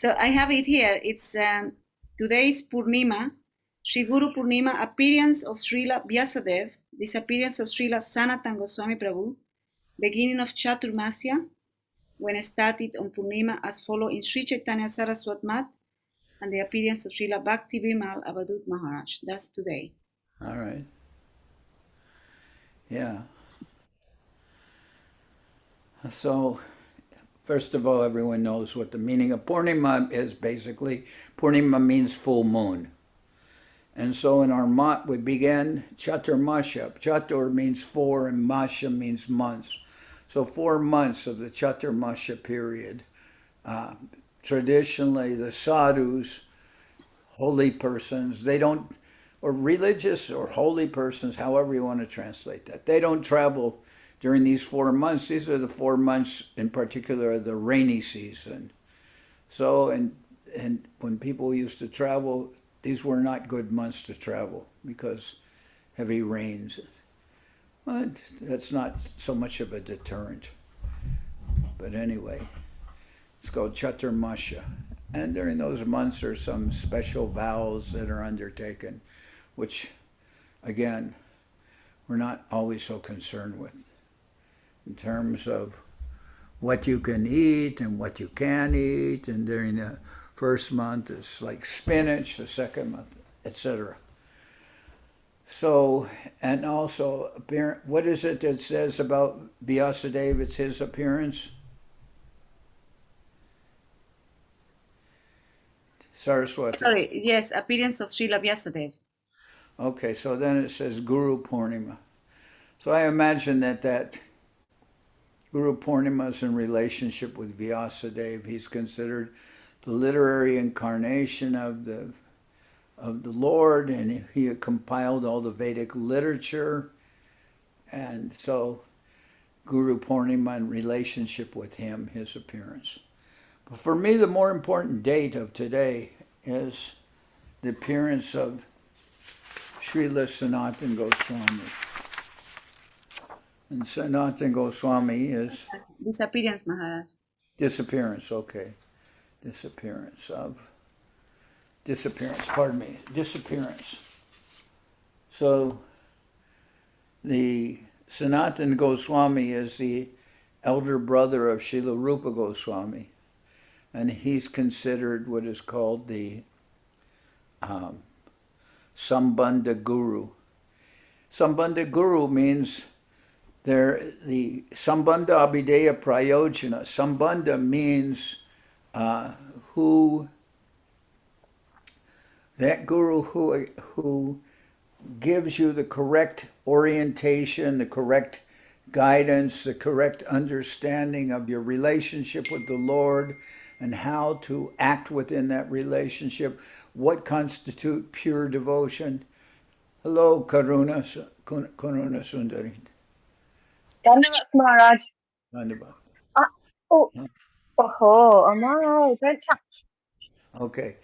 So I have it here. It's today's Purnima, Sri Guru Purnima, appearance of Srila Vyasadeva, disappearance of Srila Sanatana Goswami Prabhu, beginning of Chatur Masha, when started on Purnima as follow in Sri Chaitanya Saraswati Mat, and the appearance of Srila Bhakti Vimal Avadut Maharaj. That's today. All right. Yeah. So, first of all, everyone knows what the meaning of Purnima is basically. Purnima means full moon. And so in our mat, we began Chatur Masha. Chatur means 4 and Masha means months. So 4 months of the Chatur Masha period. Traditionally, the sadhus, holy persons, they don't, or religious or holy persons, however you want to translate that, they don't travel during these 4 months. These are the 4 months in particular of the rainy season. So, and when people used to travel, these were not good months to travel because heavy rains. But that's not so much of a deterrent. But anyway, it's called Chatur Masha. And during those months, there are some special vows that are undertaken, which, again, we're not always so concerned with in terms of what you can eat and what you can eat. And during the first month, it's like spinach, the second month, etc. So, and also, what is it that says about Vyasadeva? It's his appearance? Saraswati. Sorry, yes, appearance of Srila Vyasadeva. Okay, so then it says Guru Purnima. So I imagine that Guru Purnima is in relationship with Vyasadeva. He's considered the literary incarnation of the Lord, and he compiled all the Vedic literature. And so Guru Purnima in relationship with him, his appearance. But for me, the more important date of today is the appearance of Srila Sanatana Goswami. And Sanatana Goswami is... Disappearance, Maharaj. Disappearance, okay. Disappearance. So the Sanatana Goswami is the elder brother of Srila Rupa Goswami, and he's considered what is called the Sambandha Guru. Sambandha Guru means the Sambandha Abhideya Prayojana. Sambandha means that guru who gives you the correct orientation, the correct guidance, the correct understanding of your relationship with the Lord and how to act within that relationship, what constitutes pure devotion. Hello, Karuna Sundari. Dhanyavad, Maharaj. Dhanyavad. Maharaj, don't touch. Okay,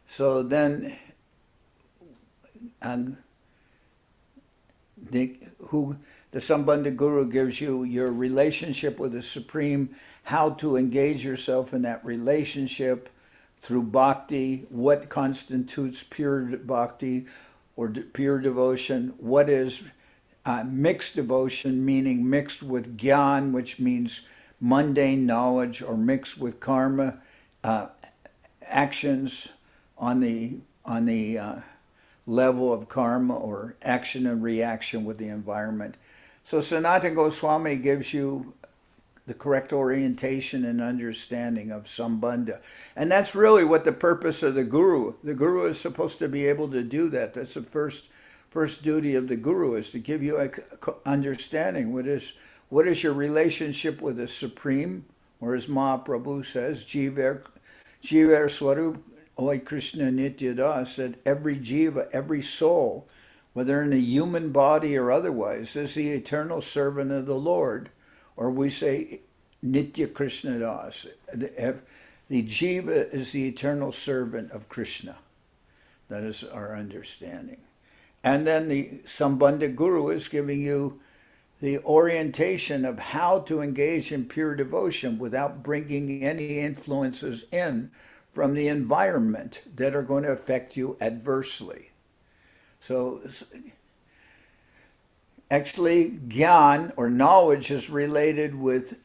so then the Sambandha Guru gives you your relationship with the Supreme, how to engage yourself in that relationship through bhakti, what constitutes pure bhakti or pure devotion, what is mixed devotion, meaning mixed with gyan, which means mundane knowledge, or mixed with karma, actions on the level of karma or action and reaction with the environment. So Sanatana Goswami gives you the correct orientation and understanding of Sambandha. And that's really what the purpose of the Guru. The Guru is supposed to be able to do that. That's the first duty of the Guru, is to give you an understanding. What is your relationship with the Supreme? Or as Mahaprabhu says, Jiver Swarup Oi Krishna Nityada said, every jiva, every soul, whether in a human body or otherwise, is the eternal servant of the Lord. Or we say Nitya Krishna Das. The jiva is the eternal servant of Krishna. That is our understanding. And then the Sambandha Guru is giving you the orientation of how to engage in pure devotion without bringing any influences in from the environment that are going to affect you adversely. So actually, gyan or knowledge is related with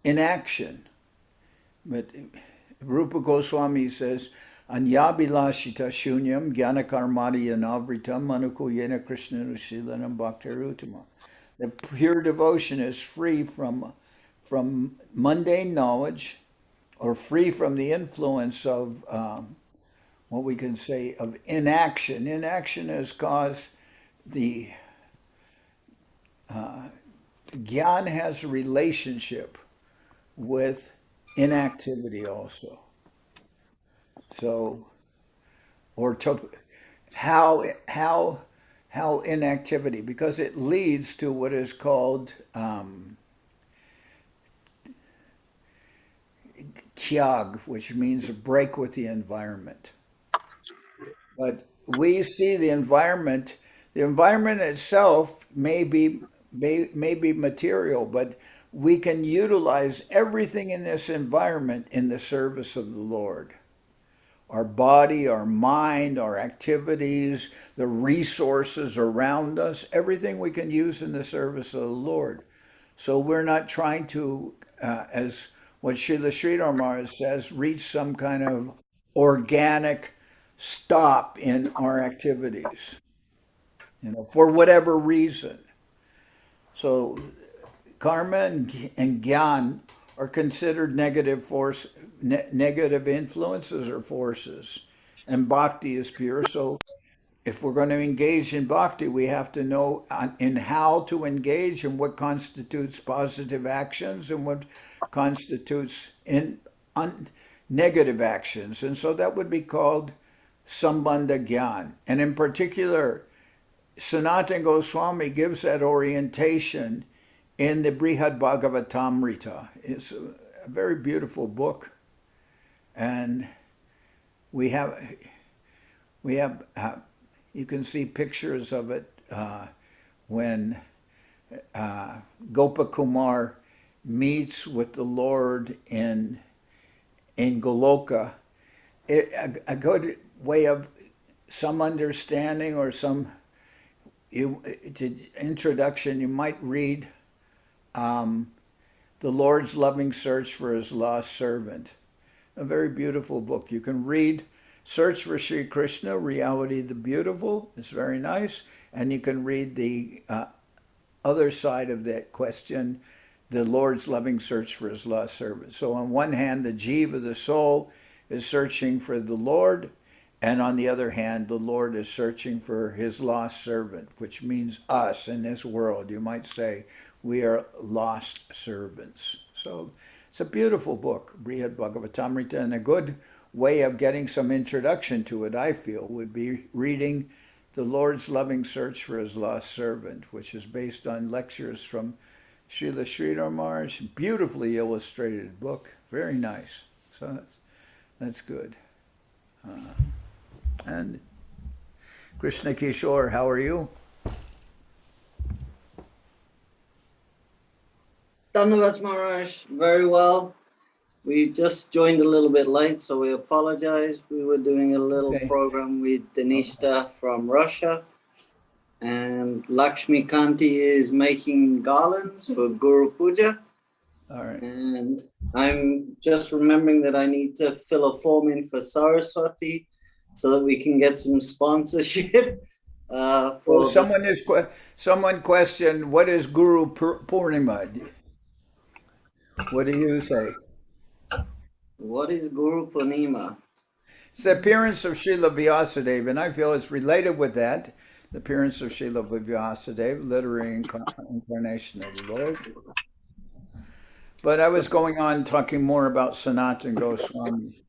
inaction. But Rupa Goswami says, Anyabilashita shunyam jnana karmadi yanavritam manukuyena krishna rushilanam bhaktirutama. The pure devotion is free from mundane knowledge, or free from the influence of what we can say of inaction. Inaction has caused the Gyan has a relationship with inactivity also. So, or to, how inactivity, because it leads to what is called tyag, which means a break with the environment. But we see the environment itself may be material, but we can utilize everything in this environment in the service of the Lord. Our body, our mind, our activities, the resources around us, everything we can use in the service of the Lord. So we're not trying to, as what Srila Sridhar Maharaj says, reach some kind of organic stop in our activities, for whatever reason. So karma and gyan are considered negative influences or forces, and bhakti is pure. So if we're going to engage in bhakti, we have to know in how to engage and what constitutes positive actions and what constitutes negative actions. And so that would be called sambandha gyan. And in particular, Sanatana Goswami gives that orientation in the Brihad Bhagavatamrita. It's a very beautiful book, and we have you can see pictures of it when Gopakumar meets with the Lord in Goloka. A good way of some understanding or some introduction, you might read the Lord's Loving Search for His Lost Servant. A very beautiful book. You can read Search for Sri Krishna, Reality the Beautiful. It's very nice. And you can read the other side of that question, the Lord's Loving Search for His Lost Servant. So on one hand, the jiva, the soul, is searching for the Lord. And on the other hand, the Lord is searching for His lost servant, which means us in this world. You might say we are lost servants. So it's a beautiful book, Brihad Bhagavatamrita, and a good way of getting some introduction to it, I feel, would be reading The Lord's Loving Search for His Lost Servant, which is based on lectures from Srila Sridhar Maharaj. Beautifully illustrated book, very nice. So that's good. And Krishna Kishore, how are you? Dhanavad Maharaj, very well. We just joined a little bit late, so we apologize. We were doing a little program with Dhanishtha from Russia, and Lakshmi Kanti is making garlands for Guru Puja. All right. And I'm just remembering that I need to fill a form in for Saraswati so that we can get some sponsorship. Well, someone questioned, what is Guru Purnima? What do you say? What is Guru Purnima? It's the appearance of Srila Vyasadeva, and I feel it's related with that. The appearance of Srila Vyasadeva, literary incarnation of the Lord. But I was going on talking more about Sanatana Goswami.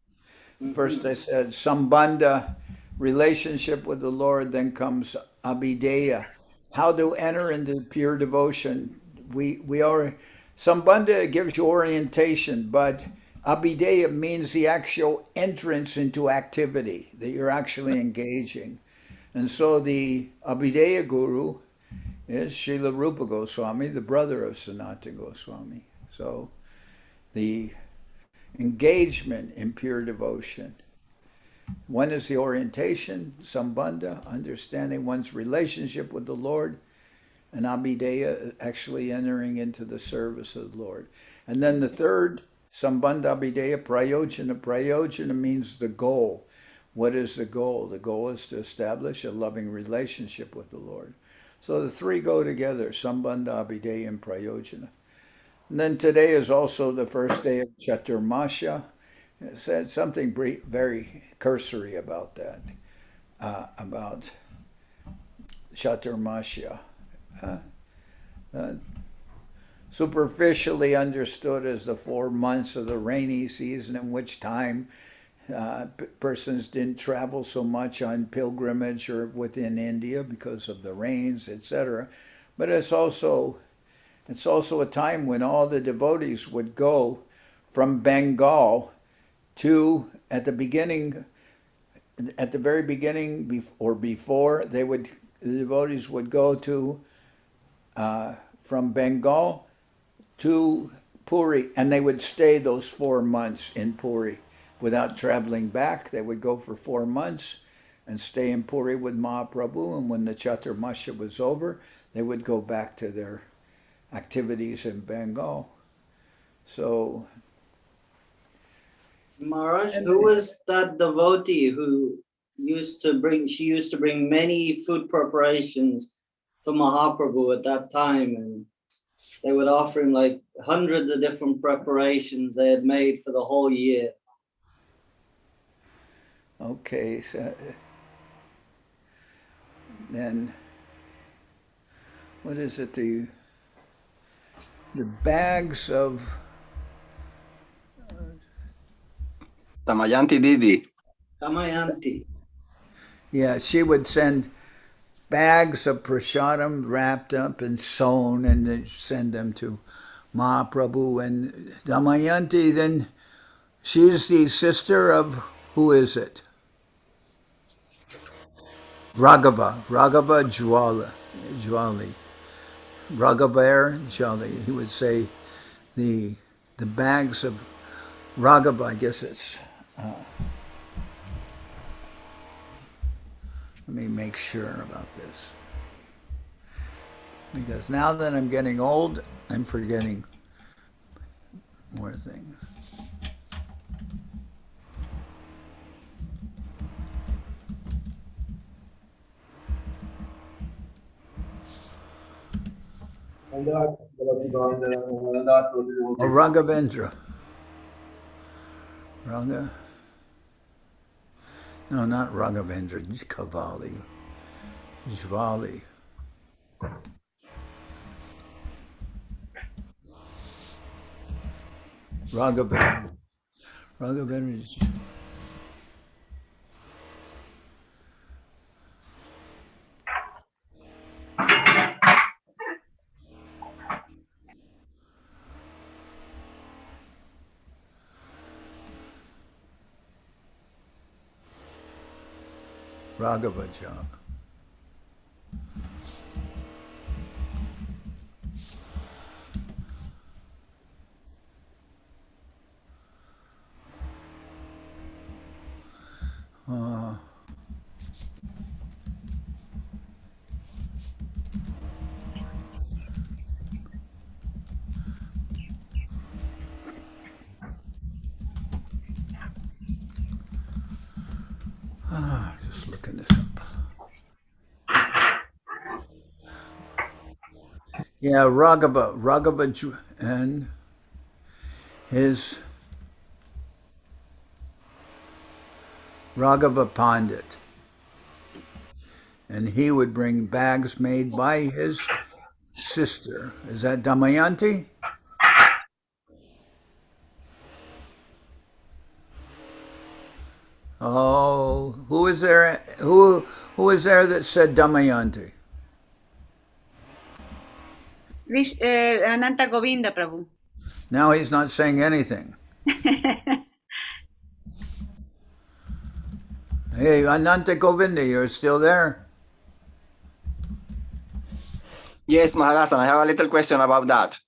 First I said sambandha, relationship with the Lord, then comes abhideya, how to enter into pure devotion. We are, sambandha gives you orientation, but abhideya means the actual entrance into activity, that you're actually engaging. And so the abhideya guru is Srila Rupa Goswami, the brother of Sanatana Goswami. So the engagement in pure devotion. One is the orientation, sambandha, understanding one's relationship with the Lord, and abhideya, actually entering into the service of the Lord. And then the third, sambandha abhideya, prayojana. Prayojana means the goal. What is the goal? The goal is to establish a loving relationship with the Lord. So the three go together, sambandha, abhideya, and prayojana. And then today is also the first day of Chatur Masha. It said something very cursory about that, about Chatur Masha. Superficially understood as the 4 months of the rainy season, in which time persons didn't travel so much on pilgrimage or within India because of the rains, etc. But it's also a time when all the devotees would go from Bengal to, at the very beginning or before, the devotees would go to from Bengal to Puri, and they would stay those 4 months in Puri without traveling back. They would go for 4 months and stay in Puri with Mahaprabhu, and when the Chatur Masha was over, they would go back to their activities in Bengal. So, Maharaj, who was that devotee who she used to bring many food preparations for Mahaprabhu at that time, and they would offer him like hundreds of different preparations they had made for the whole year. okay, so then what is it? The bags of Damayanti Didi. Damayanti. yeah, she would send bags of prasadam wrapped up and sewn, and they'd send them to Mahaprabhu. And Damayanti, then she's the sister of, who is it? Raghava Jwali. Raghavar Jali. He would say the bags of Raghava, I guess it's, let me make sure about this. Because now that I'm getting old, I'm forgetting more things. Oh, Raghavendra. No, not Raghavendra, Kavali. Jwali. Raghavendra. Raghavendra. Raghavaja. Just looking this up. Yeah, Raghava and his Raghava Pandit. And he would bring bags made by his sister. Is that Damayanti? Oh, who is there? Who is there that said Damayanti? Ananta Govinda, Prabhu. Now he's not saying anything. Hey, Ananta Govinda, you're still there? Yes, Maharaj, I have a little question about that.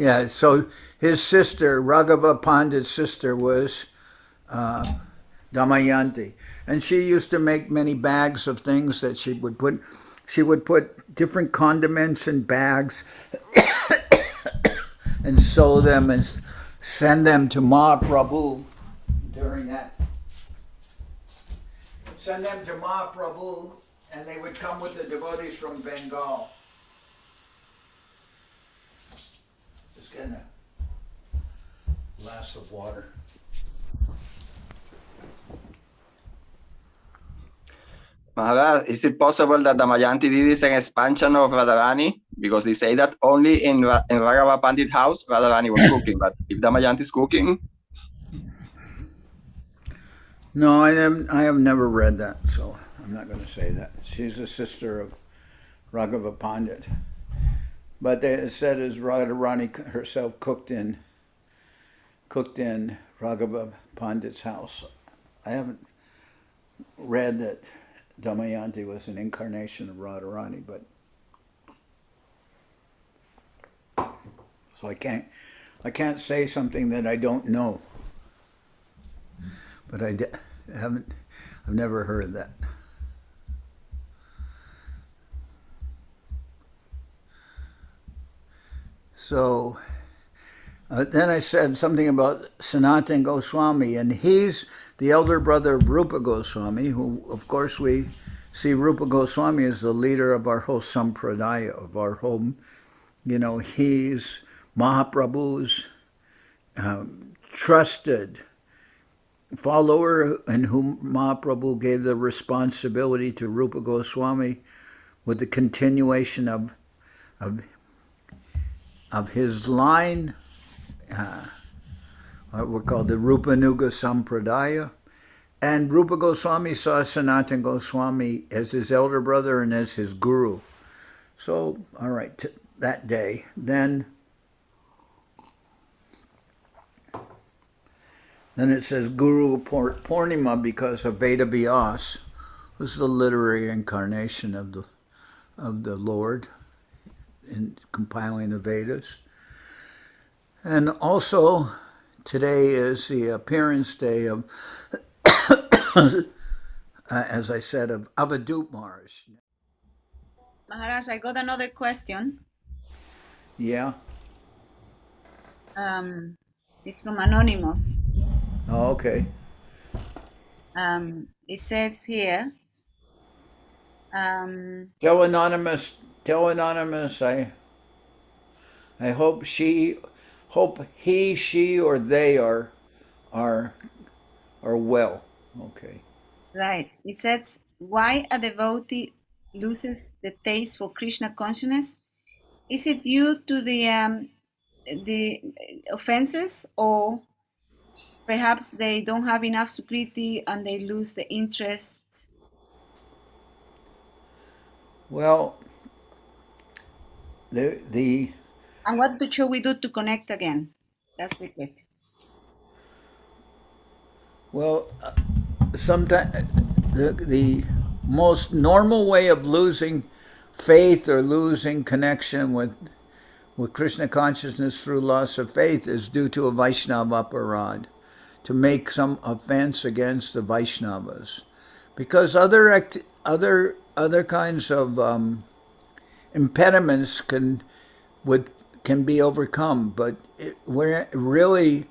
Yeah, so his sister, Raghava Pandit's sister, was Damayanti. And she used to make many bags of things that she would put. She would put different condiments in bags and sew them and send them to Mahaprabhu during that. Send them to Mahaprabhu, and they would come with the devotees from Bengal. Just getting a glass of water. Maharaj, is it possible that Damayanti Devi is an expansion of Radharani? Because they say that only in Raghava Pandit house, Radharani was cooking. But if Damayanti is cooking, No, I have never read that, so I'm not going to say that. She's a sister of Raghava Pandit. But they said as Radharani herself cooked in Raghava Pandit's house. I haven't read that Damayanti was an incarnation of Radharani, but so I can't say something that I don't know. But I've never heard that. So then I said something about Sanatana Goswami, and he's the elder brother of Rupa Goswami, who, of course, we see Rupa Goswami as the leader of our whole sampradaya, of our whole, he's Mahaprabhu's trusted follower, and whom Mahaprabhu gave the responsibility to Rupa Goswami with the continuation of his line, what were called the Rupa Nuga Sampradaya. And Rupa Goswami saw Sanatana Goswami as his elder brother and as his guru. So, all right, that day, then it says Guru Purnima because of Veda Vyas, who's the literary incarnation of the Lord in compiling the Vedas. And also, today is the appearance day of, as I said, of Avadut Maharaj. Maharaj, I got another question. Yeah. It's from Anonymous. Oh, okay. It says here. Tell Anonymous. I hope he, she, or they are well. Okay. Right. It says, why a devotee loses the taste for Krishna consciousness? Is it due to the offenses, or perhaps they don't have enough sukriti and they lose the interest? Well, the And what should we do to connect again? That's the question. well, sometimes the most normal way of losing faith or losing connection with Krishna consciousness through loss of faith is due to a Vaishnava aparad, to make some offense against the Vaishnavas, because other kinds of impediments can be overcome, but we're really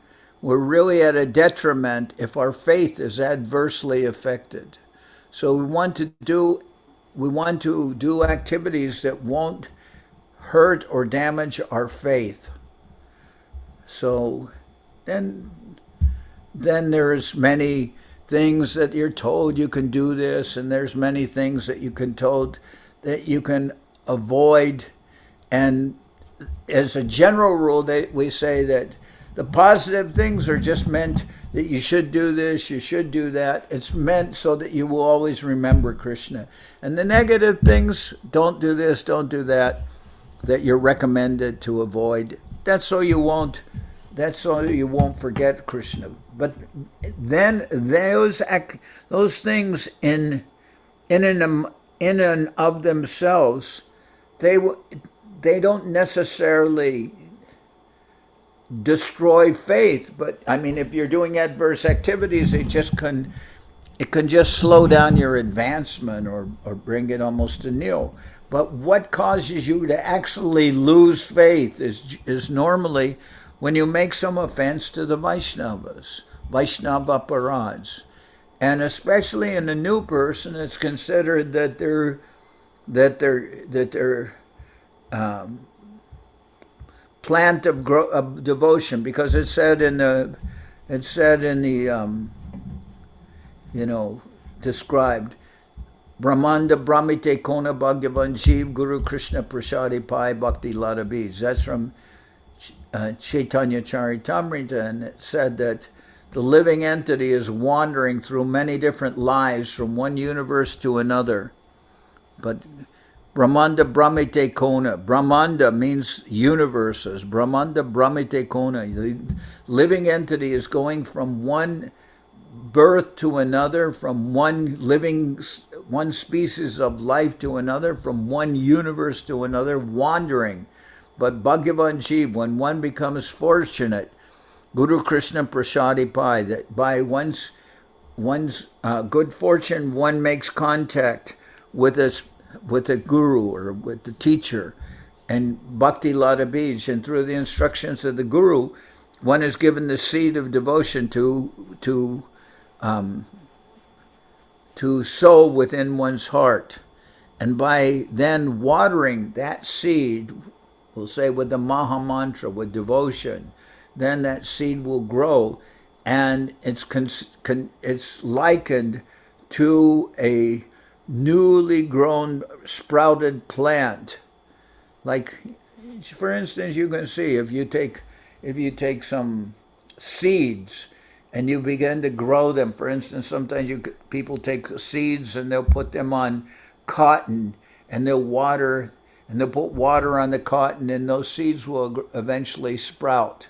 at a detriment if our faith is adversely affected. So we want to do activities that won't hurt or damage our faith. So then there's many things that you're told you can do this, and there's many things that you can avoid. And as a general rule, we say that the positive things are just meant that you should do this, you should do that. It's meant so that you will always remember Krishna. And the negative things, don't do this, don't do that you're recommended to avoid. That's so you won't forget Krishna. But then those things in and of themselves, they don't necessarily destroy faith, but I mean, if you're doing adverse activities, it can just slow down your advancement or bring it almost to nil. But what causes you to actually lose faith is normally when you make some offense to the Vaishnavas, Vaishnava aparads. And especially in a new person, it's considered that they're plant of devotion, because it said in the described Brahmanda Brahmite Kona Bhagavan Jeev Guru Krishna Prasadi Pai Bhakti Lada Beads. That's from Chaitanya Charitamrita, and it said that the living entity is wandering through many different lives from one universe to another. But Brahmanda Brahmite Kona. Brahmanda means universes. Brahmanda Brahmite Kona. The living entity is going from one birth to another, from one species of life to another, from one universe to another, wandering. But Bhagavan Jeev, when one becomes fortunate, Guru Krishna Prasadi Pai, that by one's good fortune, one makes contact with a guru or with the teacher, and Bhakti Lada Beach, and through the instructions of the guru, one is given the seed of devotion to sow within one's heart. And by then watering that seed, we'll say with the Maha Mantra, with devotion, then that seed will grow, and it's likened to a newly grown sprouted plant. Like, for instance, you can see if you take some seeds and you begin to grow them. For instance, sometimes people take seeds and they'll put them on cotton, and they'll put water on the cotton, and those seeds will eventually sprout.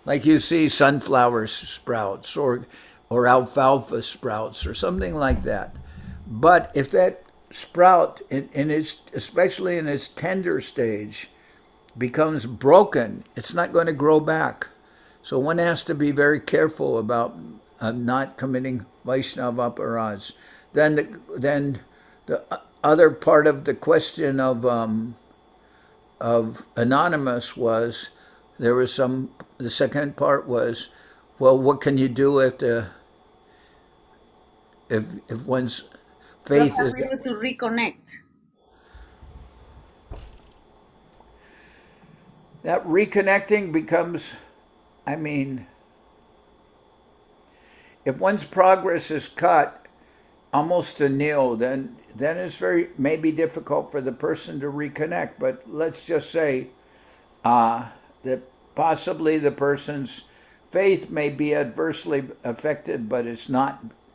Like you see sunflower sprouts or alfalfa sprouts or something like that. But if that sprout, especially in its tender stage, becomes broken, it's not going to grow back. So one has to be very careful about not committing Vaishnava aparads. Then the other part of the question of Anonymous was, the second part was, well, what can you do if one's faith is able to reconnect? That reconnecting becomes, I mean, if one's progress is cut almost to nil, then it's maybe difficult for the person to reconnect. But let's just say that possibly the person's faith may be adversely affected, but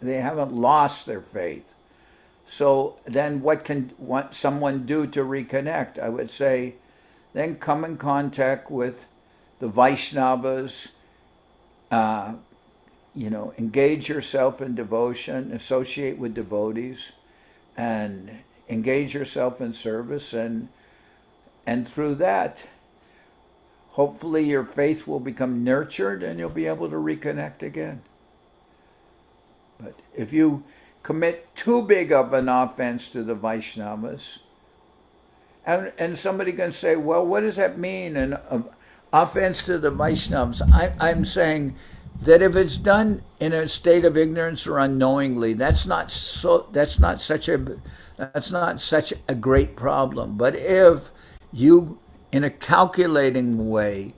they haven't lost their faith. So then what can someone do to reconnect? I would say then come in contact with the Vaishnavas, engage yourself in devotion, associate with devotees, and engage yourself in service, and through that, hopefully your faith will become nurtured and you'll be able to reconnect again. But if you commit too big of an offense to the Vaishnavas, and somebody can say, well, what does that mean, an offense to the Vaishnavas? I'm saying that if it's done in a state of ignorance or unknowingly, that's not such a great problem. But if you, in a calculating way,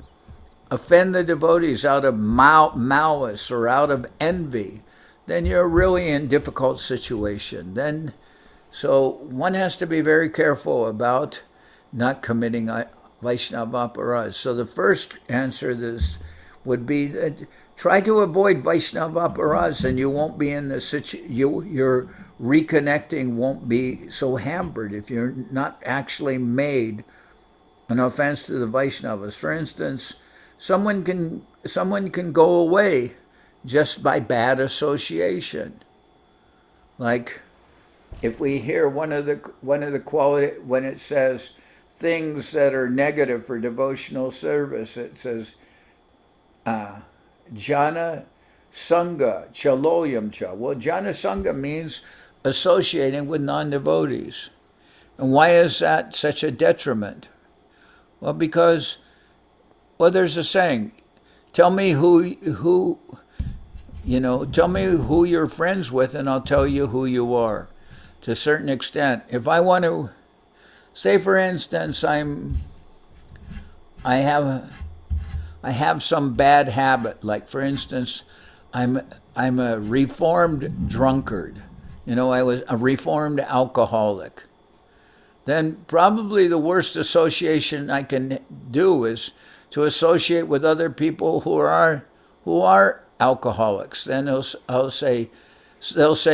offend the devotees out of malice or out of envy, then you're really in a difficult situation. So one has to be very careful about not committing Vaishnava aparadhas. So the first answer to this would be that try to avoid Vaishnava aparadhas, and you won't be in the your reconnecting won't be so hampered if you're not actually made an offense to the Vaishnavas. For instance, someone can go away just by bad association. Like if we hear one of the quality, when it says things that are negative for devotional service, it says Jana Sangha Chaloyam Cha. Well, Jana Sangha means associating with non-devotees. And why is that such a detriment? Well, because, well, there's a saying, tell me who tell me who you're friends with and I'll tell you who you are. To a certain extent, if I want to, say for instance, I have some bad habit, like for instance, I'm a reformed drunkard. I was a reformed alcoholic. Then probably the worst association I can do is to associate with other people who are alcoholics. Then they'll say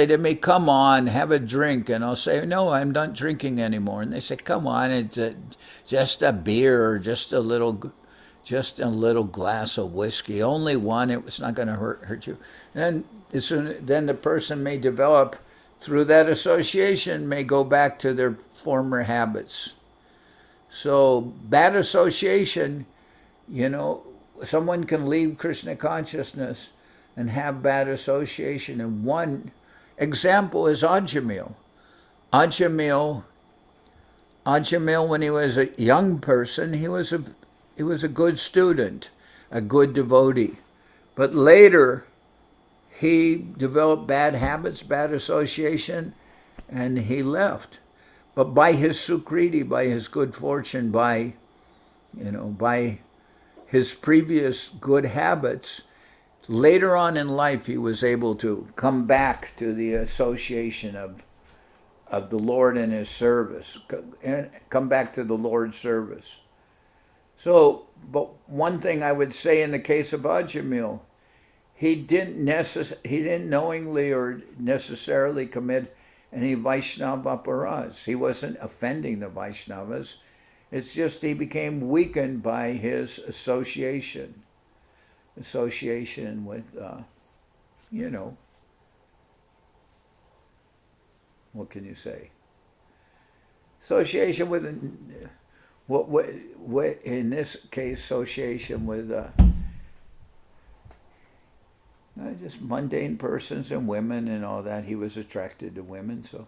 to me, "Come on, have a drink," and I'll say, "No, I'm not drinking anymore." And they say, "Come on, it's just a beer or just a little glass of whiskey, only one. It's not going to hurt you." And then the person may develop, through that association, may go back to their former habits. So bad association, someone can leave Krishna consciousness and have bad association. And one example is Ajamil. Ajamil, when he was a young person, he was a good student, a good devotee. But later, he developed bad habits, bad association, and he left. But by his sukriti, by his good fortune, by his previous good habits, later on in life he was able to come back to the association of the Lord and his service, and come back to the Lord's service. So, but one thing I would say in the case of Ajamil, he didn't knowingly or necessarily commit any Vaishnava aparadhas. He wasn't offending the Vaishnavas. It's just he became weakened by his association with, what can you say? Association with, what in this case, association with just mundane persons and women and all that. He was attracted to women, so.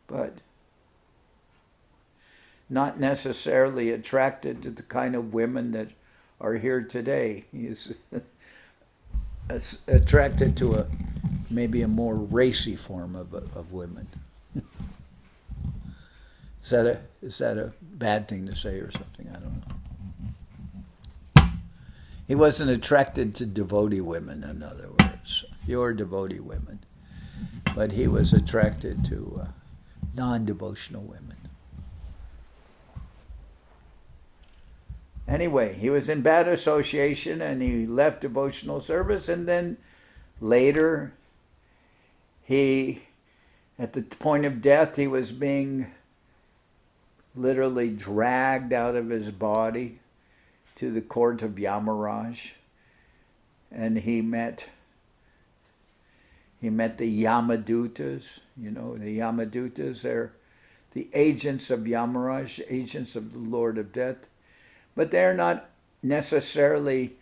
But not necessarily attracted to the kind of women that are here today. He's attracted to maybe a more racy form of women. Is that a bad thing to say or something? I don't know. He wasn't attracted to devotee women, in other words, pure devotee women. But he was attracted to non-devotional women. Anyway, he was in bad association and he left devotional service, and then later, at the point of death, he was being literally dragged out of his body to the court of Yamaraj, and he met the Yamadutas. The Yamadutas, they're the agents of Yamaraj, agents of the Lord of Death, but they're not necessarily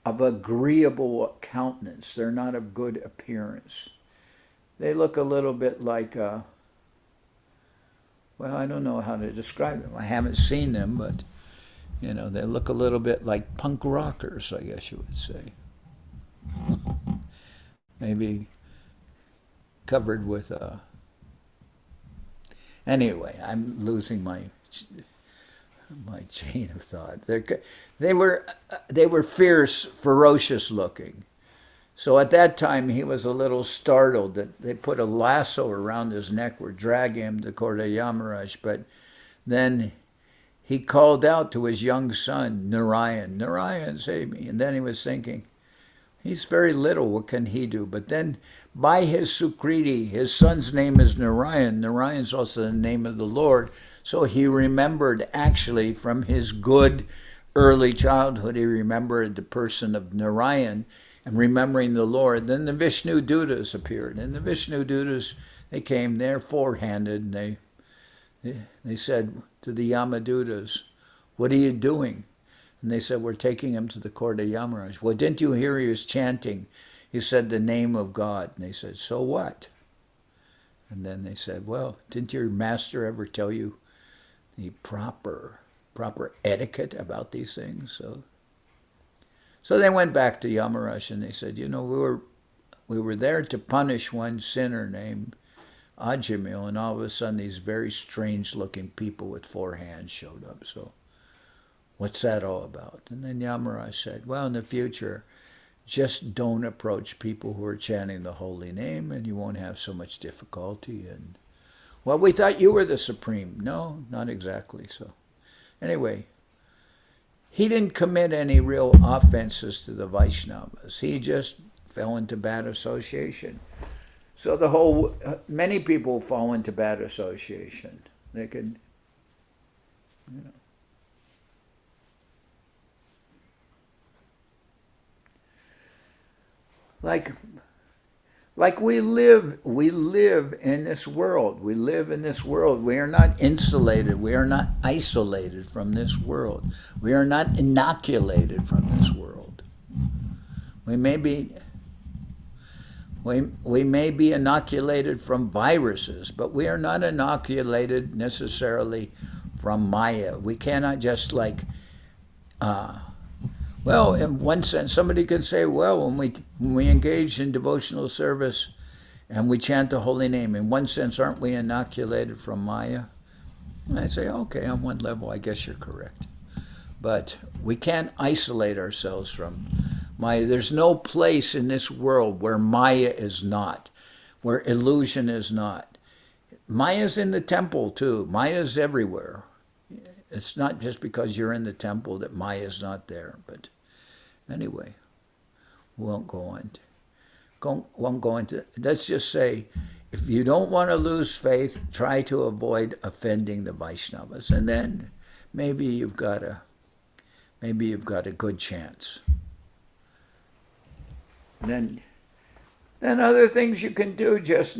of agreeable countenance. They're not of good appearance. They look a little bit like well, I don't know how to describe them. I haven't seen them, but, they look a little bit like punk rockers, I guess you would say. Maybe covered with Anyway, I'm losing my chain of thought. They were fierce, ferocious looking. So at that time, he was a little startled that they put a lasso around his neck, were dragging him to court of Yamaraj. But then he called out to his young son, Narayan, "Narayan, save me." And then he was thinking, he's very little, what can he do? But then by his sukriti, his son's name is Narayan. Narayan's also the name of the Lord. So he remembered, actually, from his good early childhood, he remembered the person of Narayan, and remembering the Lord. Then the Vishnu Dutas appeared. And the Vishnu Dutas, they came there four-handed, and they said to the Yamadutas, what are you doing? And they said, we're taking him to the court of Yamaraj. Well, didn't you hear he was chanting? He said the name of God. And they said, so what? And then they said, well, didn't your master ever tell you the proper etiquette about these things? So they went back to Yamaraj and they said, we were there to punish one sinner named Ajamil, and all of a sudden these very strange looking people with 4 hands showed up. So what's that all about? And then Yamaraj said, well, in the future, just don't approach people who are chanting the holy name and you won't have so much difficulty. And well, we thought you were the supreme. No, not exactly. So anyway, he didn't commit any real offenses to the Vaishnavas. He just fell into bad association. So many people fall into bad association. They could, like we live in this world. We live in this world. We are not insulated. We are not isolated from this world. We are not inoculated from this world. We may be inoculated from viruses, but we are not inoculated necessarily from Maya. We cannot just well, in one sense, somebody could say, well, when we engage in devotional service and we chant the holy name, in one sense, aren't we inoculated from Maya? And I say, okay, on one level, I guess you're correct. But we can't isolate ourselves from Maya. There's no place in this world where Maya is not, where illusion is not. Maya's in the temple, too. Maya's everywhere. It's not just because you're in the temple that Maya's not there. But anyway, we won't go into. Let's just say, if you don't want to lose faith, try to avoid offending the Vaishnavas, and then maybe you've got a good chance. Then other things you can do just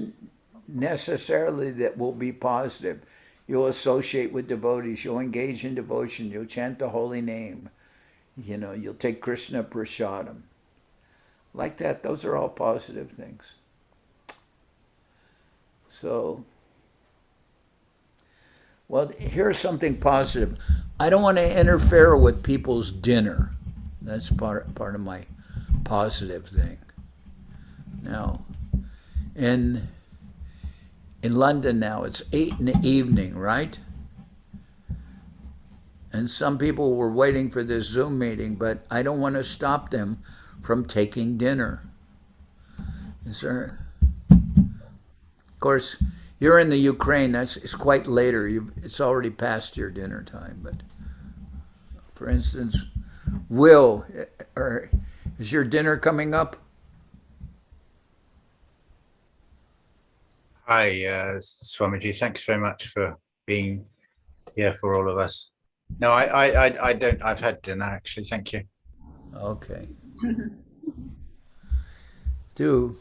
necessarily that will be positive. You'll associate with devotees. You'll engage in devotion. You'll chant the holy name. You'll take Krishna prasadam. Like that, those are all positive things. So, well, here's something positive. I don't want to interfere with people's dinner. That's part of my positive thing. Now, in London now, it's 8 in the evening, right? And some people were waiting for this Zoom meeting, but I don't want to stop them from taking dinner. Is there? Of course, you're in the Ukraine. It's quite later. It's already past your dinner time. But for instance, is your dinner coming up? Hi, Swamiji. Thanks very much for being here for all of us. No, I don't. I've had dinner actually. Thank you. Okay. Tú,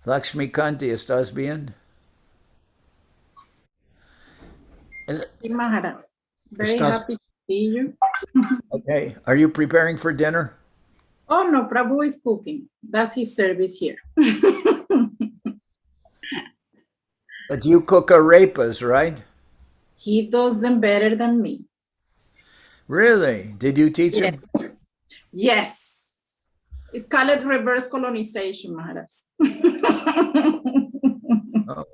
Lakshmi Kanti, ¿estás bien? Maharaj, very happy to see you. Okay. Are you preparing for dinner? Oh no, Prabhu is cooking. That's his service here. But you cook arepas, right? He does them better than me. Really? Did you teach him? Yes. It's called reverse colonization, Maharaj. Oh.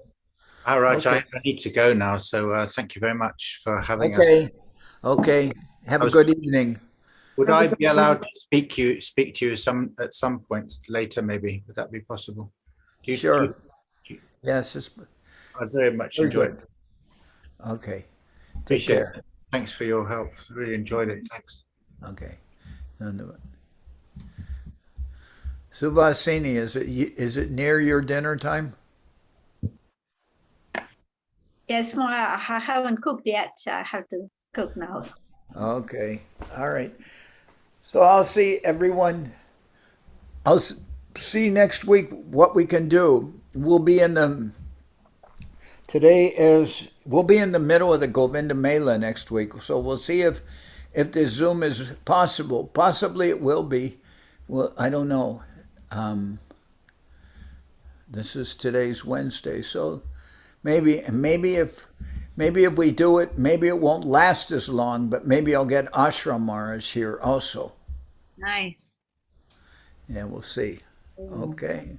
Maharaj, Okay. I need to go now. So thank you very much for having us. Okay. Have a good evening. Would I be allowed to speak to you at some point later? Maybe would that be possible? Sure. Yes. I very much enjoyed it. Okay. Take Appreciate care. it. Thanks for your help. Really enjoyed it. Thanks. Okay. Suvasini, is it near your dinner time? Yes, well, I haven't cooked yet. I have to cook now. Okay. All right. So I'll see everyone. I'll see next week what we can do. We'll be in the we'll be in the middle of the Govinda Mela next week, so we'll see if the Zoom is possible. Possibly it will be. Well, I don't know. This is today's Wednesday, so maybe if we do it, maybe it won't last as long, but maybe I'll get Ashram Maharaj here also. Nice. Yeah, we'll see. Okay.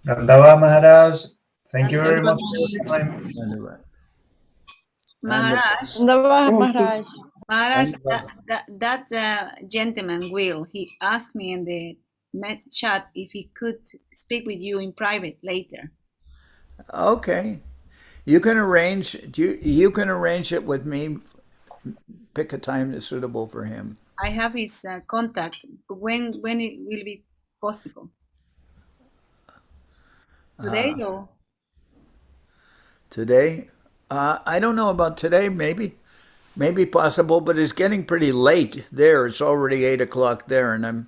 Dandava Maharaj, thank you very much for your time. Maharaj, Maharaj. Maharaj, that gentleman, Will, he asked me in the chat if he could speak with you in private later. Okay. You can arrange it with me. Pick a time that's suitable for him. I have his contact. When it will be possible? Today or? Today? I don't know about today. Maybe possible, but it's getting pretty late there. It's already 8 o'clock there, and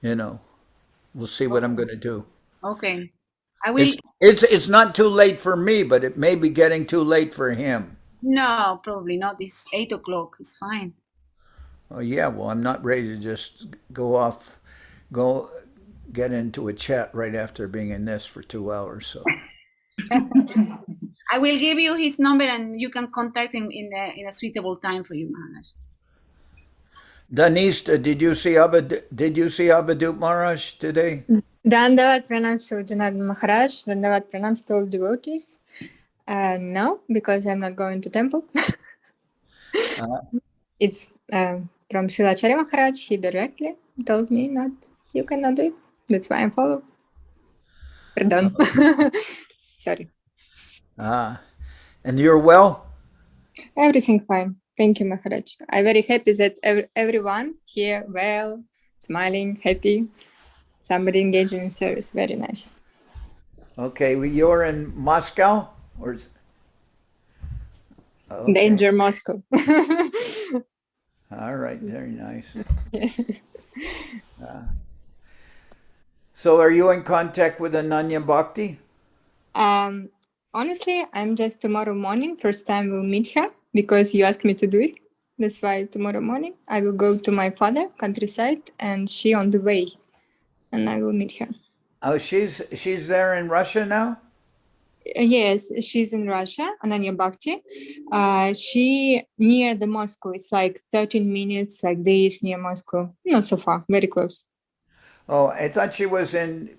we'll see what I'm going to do. Okay. I will. It's not too late for me, but it may be getting too late for him. No, probably not. It's 8 o'clock. It's fine. Oh yeah, well, I'm not ready to just go get into a chat right after being in this for 2 hours. So I will give you his number, and you can contact him in a suitable time for you, Maharaj. Dhanishtha, did you see Abhidut Maharaj today? Dandavat pranams to Janardan Maharaj. Dandavat pranams to all devotees. No, because I'm not going to temple. It's from Srila Maharaj. He directly told me not. You cannot do it. That's why I'm followed. Pardon. Sorry. And you're well? Everything fine. Thank you, Maharaj. I'm very happy that everyone here well, smiling, happy. Somebody engaging in service. Very nice. Okay, well, you're in Moscow? Okay. Danger, Moscow. All right, very nice. So are you in contact with Ananya Bhakti? Honestly, I'm just tomorrow morning. First time we'll meet her because you asked me to do it. That's why tomorrow morning I will go to my father, countryside, and she on the way. And I will meet her. Oh, she's there in Russia now? Yes, she's in Russia, Ananya Bhakti. She near the Moscow. It's like 13 minutes like this near Moscow. Not so far, very close. Oh, I thought she was in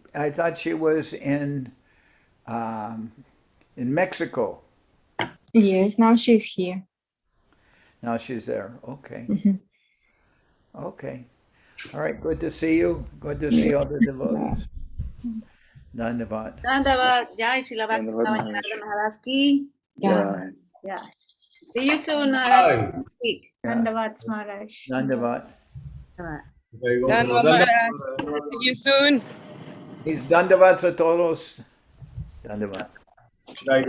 Mexico. Yes, now she's here. Now she's there. Okay. Mm-hmm. Okay. All right, good to see you. Good to see all the devotees. Dandavat. Dandavat. Jai Srila Bhakti Maharaj ki. Yeah. Yeah. See you soon, Maharaj. Next week. Dandavat, Maharaj. Dandavat. Dandavat. See you soon. He's Dandavats a todos. Dandavat. Jai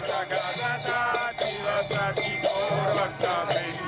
Jagadada, Saraswati Devi.